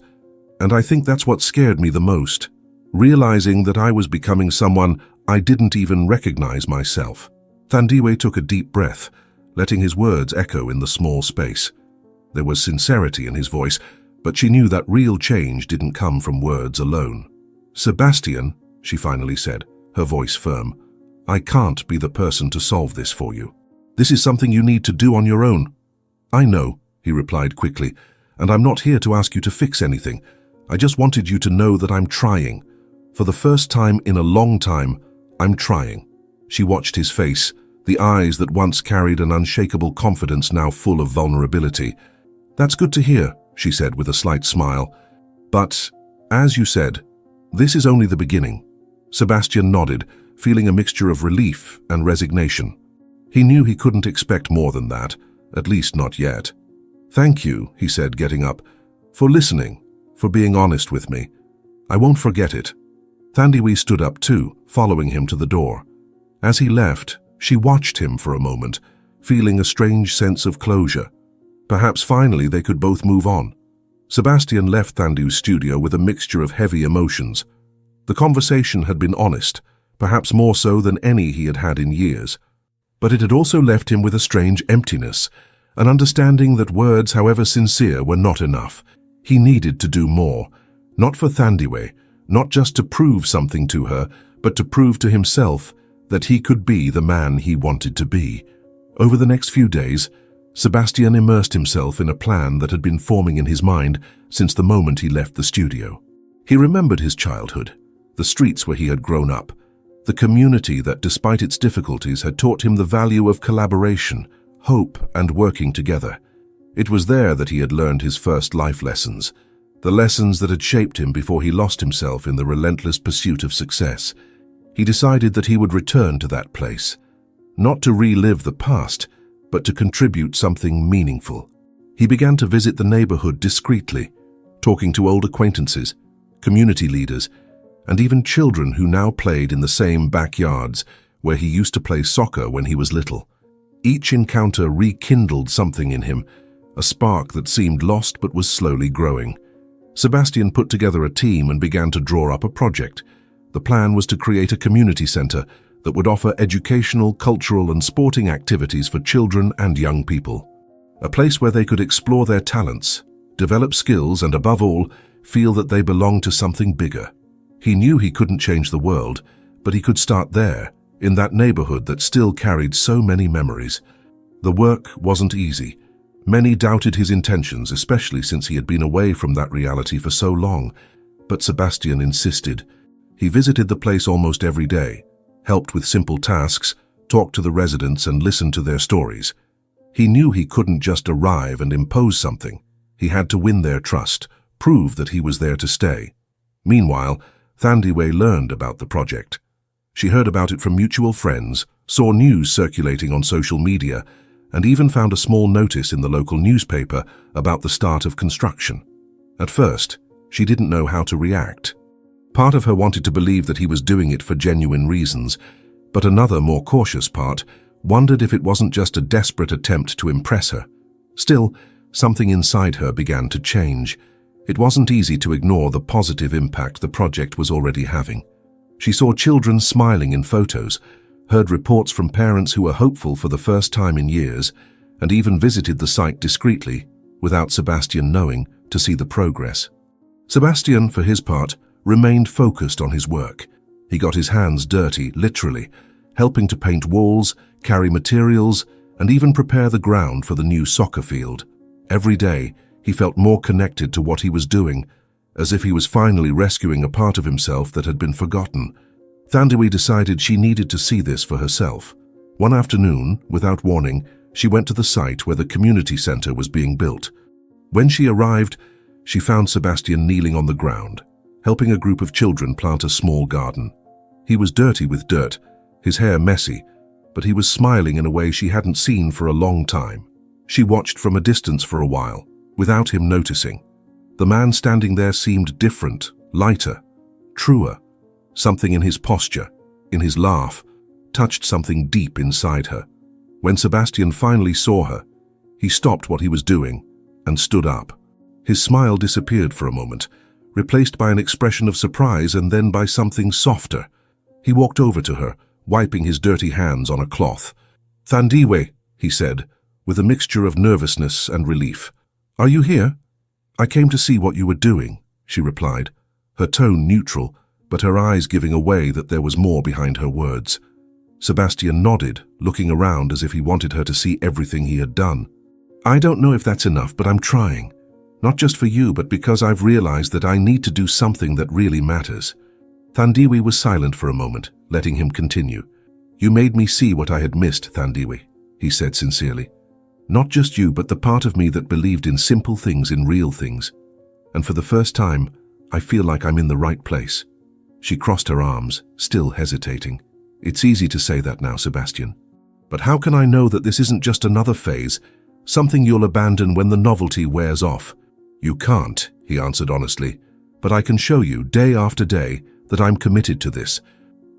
And I think that's what scared me the most, realizing that I was becoming someone I didn't even recognize myself." Thandiwe took a deep breath, letting his words echo in the small space. There was sincerity in his voice, but she knew that real change didn't come from words alone. "Sebastian," she finally said, her voice firm, "I can't be the person to solve this for you. This is something you need to do on your own." "I know," he replied quickly, "and I'm not here to ask you to fix anything. I just wanted you to know that I'm trying. For the first time in a long time, I'm trying." She watched his face, the eyes that once carried an unshakable confidence now full of vulnerability. "That's good to hear," she said with a slight smile. "But, as you said, this is only the beginning." Sebastian nodded, feeling a mixture of relief and resignation. He knew he couldn't expect more than that, at least not yet. "Thank you," he said, getting up, "for listening, for being honest with me. I won't forget it." Thandiwe stood up too, following him to the door. As he left, she watched him for a moment, feeling a strange sense of closure. Perhaps finally they could both move on. Sebastian left Thandiwe's studio with a mixture of heavy emotions. The conversation had been honest, perhaps more so than any he had had in years. But it had also left him with a strange emptiness, an understanding that words, however sincere, were not enough. He needed to do more, not for Thandiwe, not just to prove something to her, but to prove to himself that he could be the man he wanted to be. Over the next few days, Sebastian immersed himself in a plan that had been forming in his mind since the moment he left the studio. He remembered his childhood, the streets where he had grown up, the community that, despite its difficulties, had taught him the value of collaboration, hope, and working together. It was there that he had learned his first life lessons, the lessons that had shaped him before he lost himself in the relentless pursuit of success. He decided that he would return to that place, not to relive the past, but to contribute something meaningful. He began to visit the neighborhood discreetly, talking to old acquaintances, community leaders, and even children who now played in the same backyards where he used to play soccer when he was little. Each encounter rekindled something in him, a spark that seemed lost but was slowly growing. Sebastian put together a team and began to draw up a project. The plan was to create a community center that would offer educational, cultural, and sporting activities for children and young people. A place where they could explore their talents, develop skills, and above all, feel that they belonged to something bigger. He knew he couldn't change the world, but he could start there, in that neighborhood that still carried so many memories. The work wasn't easy. Many doubted his intentions, especially since he had been away from that reality for so long. But Sebastian insisted. He visited the place almost every day, helped with simple tasks, talked to the residents, and listened to their stories. He knew he couldn't just arrive and impose something. He had to win their trust, prove that he was there to stay. Meanwhile, Thandiwe learned about the project. She heard about it from mutual friends, saw news circulating on social media, and even found a small notice in the local newspaper about the start of construction. At first, she didn't know how to react. Part of her wanted to believe that he was doing it for genuine reasons, but another, more cautious part, wondered if it wasn't just a desperate attempt to impress her. Still, something inside her began to change. It wasn't easy to ignore the positive impact the project was already having. She saw children smiling in photos, heard reports from parents who were hopeful for the first time in years, and even visited the site discreetly, without Sebastian knowing, to see the progress. Sebastian, for his part, remained focused on his work. He got his hands dirty, literally, helping to paint walls, carry materials, and even prepare the ground for the new soccer field. Every day, he felt more connected to what he was doing, as if he was finally rescuing a part of himself that had been forgotten. Thandiwe decided she needed to see this for herself. One afternoon, without warning, she went to the site where the community center was being built. When she arrived, she found Sebastian kneeling on the ground, helping a group of children plant a small garden. He was dirty with dirt, his hair messy, but he was smiling in a way she hadn't seen for a long time. She watched from a distance for a while, without him noticing. The man standing there seemed different, lighter, truer. Something in his posture, in his laugh, touched something deep inside her. When Sebastian finally saw her, he stopped what he was doing and stood up. His smile disappeared for a moment, replaced by an expression of surprise and then by something softer. He walked over to her, wiping his dirty hands on a cloth. "Thandiwe," he said, with a mixture of nervousness and relief. "Are you here?" "I came to see what you were doing," she replied, her tone neutral, but her eyes giving away that there was more behind her words. Sebastian nodded, looking around as if he wanted her to see everything he had done. "I don't know if that's enough, but I'm trying. Not just for you, but because I've realized that I need to do something that really matters." Thandiwe was silent for a moment, letting him continue. "You made me see what I had missed, Thandiwe," he said sincerely. "Not just you, but the part of me that believed in simple things, in real things. And for the first time, I feel like I'm in the right place." She crossed her arms, still hesitating. "It's easy to say that now, Sebastian. But how can I know that this isn't just another phase, something you'll abandon when the novelty wears off?" "You can't," he answered honestly, "but I can show you, day after day, that I'm committed to this.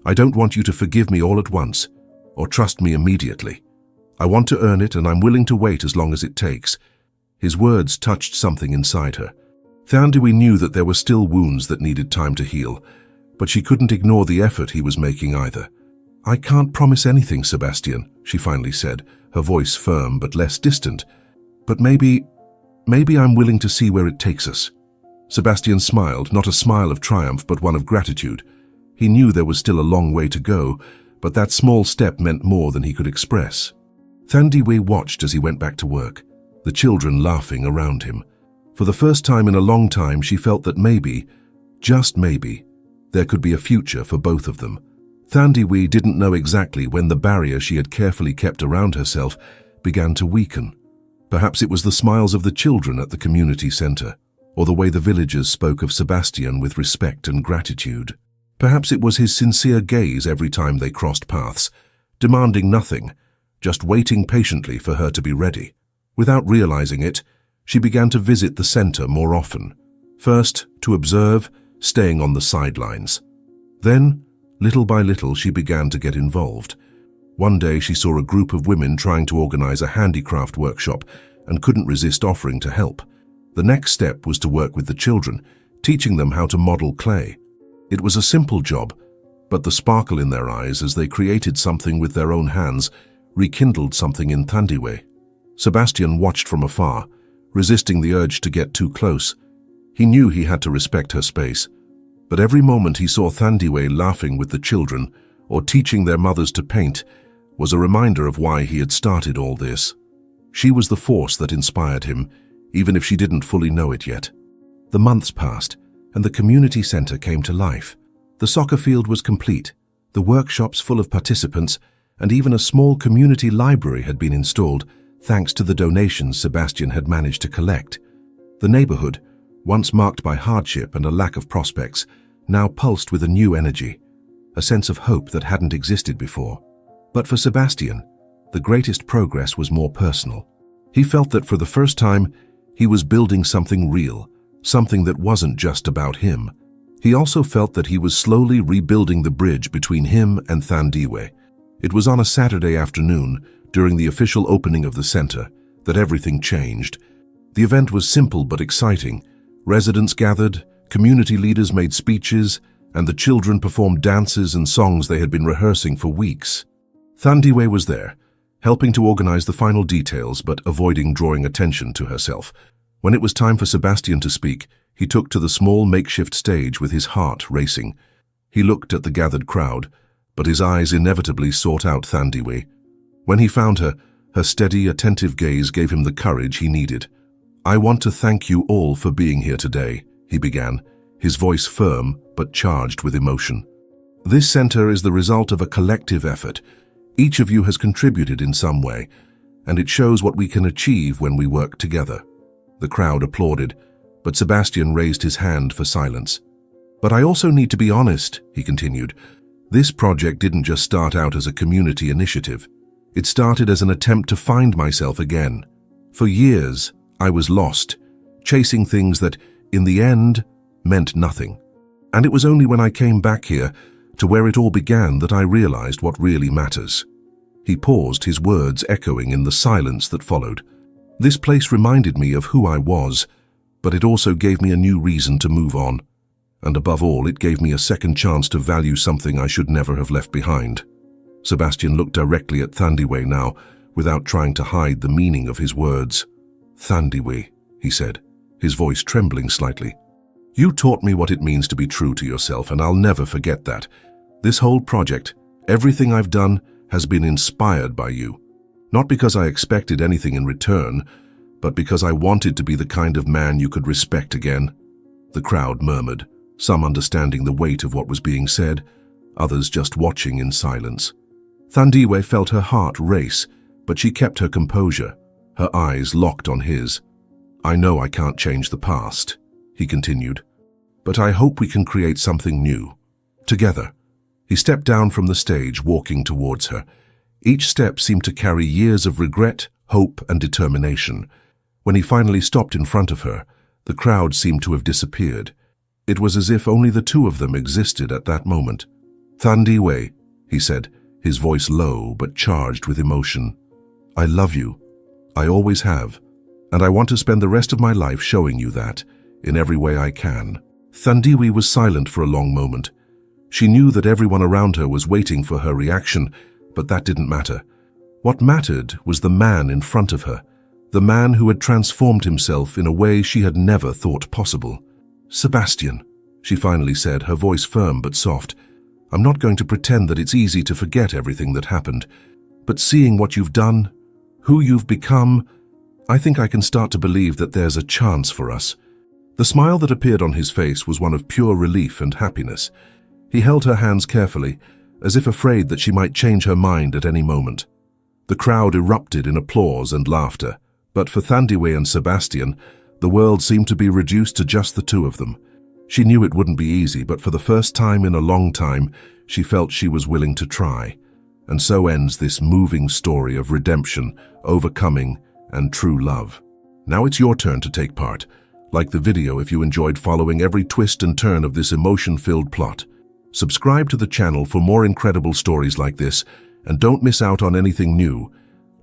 I don't want you to forgive me all at once, or trust me immediately. I want to earn it, and I'm willing to wait as long as it takes." His words touched something inside her. Thandiwe knew that there were still wounds that needed time to heal, but she couldn't ignore the effort he was making either. "I can't promise anything, Sebastian," she finally said, her voice firm but less distant. "But maybe I'm willing to see where it takes us." Sebastian smiled, not a smile of triumph, but one of gratitude. He knew there was still a long way to go, but that small step meant more than he could express. Thandiwe watched as he went back to work, the children laughing around him. For the first time in a long time, she felt that maybe, just maybe, there could be a future for both of them. Thandiwe didn't know exactly when the barrier she had carefully kept around herself began to weaken. Perhaps it was the smiles of the children at the community center, or the way the villagers spoke of Sebastian with respect and gratitude. Perhaps it was his sincere gaze every time they crossed paths, demanding nothing, just waiting patiently for her to be ready. Without realizing it, she began to visit the center more often. First, to observe, staying on the sidelines. Then, Little by little, she began to get involved. One day, she saw a group of women trying to organize a handicraft workshop and couldn't resist offering to help. The next step was to work with the children, teaching them how to model clay. It was a simple job, but the sparkle in their eyes as they created something with their own hands rekindled something in Thandiwe. Sebastian watched from afar, resisting the urge to get too close. He knew he had to respect her space, but every moment he saw Thandiwe laughing with the children or teaching their mothers to paint was a reminder of why he had started all this. She was the force that inspired him, even if she didn't fully know it yet. The months passed, and the community center came to life. The soccer field was complete, the workshops full of participants, and even a small community library had been installed thanks to the donations Sebastian had managed to collect. The neighborhood, once marked by hardship and a lack of prospects, now pulsed with a new energy, a sense of hope that hadn't existed before. But for Sebastian, the greatest progress was more personal. He felt that for the first time, he was building something real, something that wasn't just about him. He also felt that he was slowly rebuilding the bridge between him and Thandiwe. It was on a Saturday afternoon, during the official opening of the center, that everything changed. The event was simple but exciting. Residents gathered, community leaders made speeches, and the children performed dances and songs they had been rehearsing for weeks. Thandiwe was there, helping to organize the final details but avoiding drawing attention to herself. When it was time for Sebastian to speak, he took to the small makeshift stage with his heart racing. He looked at the gathered crowd, but his eyes inevitably sought out Thandiwe. When he found her, her steady, attentive gaze gave him the courage he needed. "I want to thank you all for being here today," he began, his voice firm but charged with emotion. "This center is the result of a collective effort. Each of you has contributed in some way, and it shows what we can achieve when we work together." The crowd applauded, but Sebastian raised his hand for silence. "But I also need to be honest," he continued. "This project didn't just start out as a community initiative. It started as an attempt to find myself again. For years, I was lost, chasing things that, in the end, meant nothing. And it was only when I came back here, to where it all began, that I realized what really matters." He paused, his words echoing in the silence that followed. "This place reminded me of who I was, but it also gave me a new reason to move on. And above all, it gave me a second chance to value something I should never have left behind." Sebastian looked directly at Thandiwe now, without trying to hide the meaning of his words. "Thandiwe," he said, his voice trembling slightly. "You taught me what it means to be true to yourself, and I'll never forget that. This whole project, everything I've done, has been inspired by you. Not because I expected anything in return, but because I wanted to be the kind of man you could respect again." The crowd murmured, some understanding the weight of what was being said, others just watching in silence. Thandiwe felt her heart race, but she kept her composure, her eyes locked on his. "I know I can't change the past," he continued, "but I hope we can create something new, together." He stepped down from the stage, walking towards her. Each step seemed to carry years of regret, hope, and determination. When he finally stopped in front of her, the crowd seemed to have disappeared. It was as if only the two of them existed at that moment. "Thandiwe," he said, his voice low but charged with emotion. "I love you. I always have. And I want to spend the rest of my life showing you that, in every way I can." Thandiwe was silent for a long moment. She knew that everyone around her was waiting for her reaction, but that didn't matter. What mattered was the man in front of her, the man who had transformed himself in a way she had never thought possible. "Sebastian," she finally said, her voice firm but soft, "I'm not going to pretend that it's easy to forget everything that happened, but seeing what you've done, who you've become, I think I can start to believe that there's a chance for us." The smile that appeared on his face was one of pure relief and happiness. He held her hands carefully, as if afraid that she might change her mind at any moment. The crowd erupted in applause and laughter, but for Thandiwe and Sebastian, the world seemed to be reduced to just the two of them. She knew it wouldn't be easy, but for the first time in a long time, she felt she was willing to try. And so ends this moving story of redemption, overcoming, and true love. Now it's your turn to take part. Like the video if you enjoyed following every twist and turn of this emotion-filled plot. Subscribe to the channel for more incredible stories like this, and don't miss out on anything new.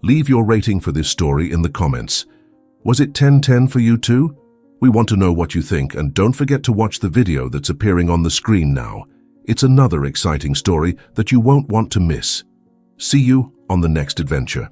Leave your rating for this story in the comments. Was it 10/10 for you too? We want to know what you think, and don't forget to watch the video that's appearing on the screen now. It's another exciting story that you won't want to miss. See you on the next adventure.